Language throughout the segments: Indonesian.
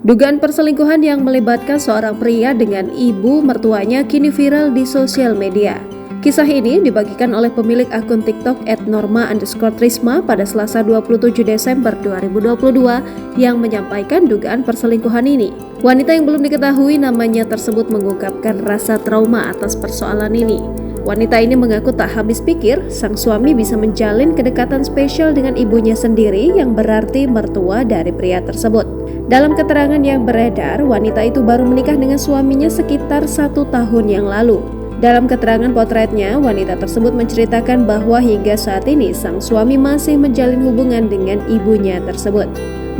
Dugaan perselingkuhan yang melibatkan seorang pria dengan ibu mertuanya kini viral di sosial media. Kisah ini dibagikan oleh pemilik akun TikTok @norma_trisma pada Selasa 27 Desember 2022 yang menyampaikan dugaan perselingkuhan ini. Wanita yang belum diketahui namanya tersebut mengungkapkan rasa trauma atas persoalan ini. Wanita ini mengaku tak habis pikir sang suami bisa menjalin kedekatan spesial dengan ibunya sendiri yang berarti mertua dari pria tersebut. Dalam keterangan yang beredar, wanita itu baru menikah dengan suaminya sekitar 1 tahun yang lalu. Dalam keterangan potretnya, wanita tersebut menceritakan bahwa hingga saat ini sang suami masih menjalin hubungan dengan ibunya tersebut.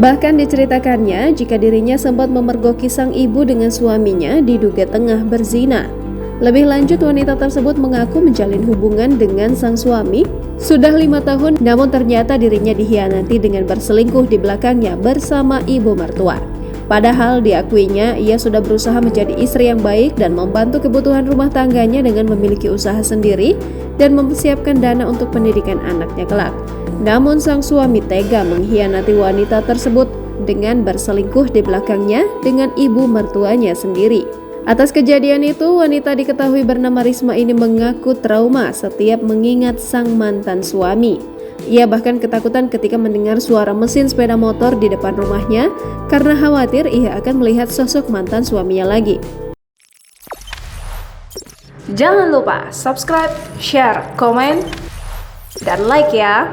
Bahkan diceritakannya jika dirinya sempat memergoki sang ibu dengan suaminya diduga tengah berzina. Lebih lanjut, wanita tersebut mengaku menjalin hubungan dengan sang suami sudah 5 tahun, namun ternyata dirinya dikhianati dengan berselingkuh di belakangnya bersama ibu mertua. Padahal diakuinya ia sudah berusaha menjadi istri yang baik dan membantu kebutuhan rumah tangganya dengan memiliki usaha sendiri dan mempersiapkan dana untuk pendidikan anaknya kelak. Namun sang suami tega mengkhianati wanita tersebut dengan berselingkuh di belakangnya dengan ibu mertuanya sendiri. Atas kejadian itu, wanita diketahui bernama Risma ini mengaku trauma setiap mengingat sang mantan suami. Ia bahkan ketakutan ketika mendengar suara mesin sepeda motor di depan rumahnya karena khawatir ia akan melihat sosok mantan suaminya lagi. Jangan lupa subscribe, share, komen, dan like ya!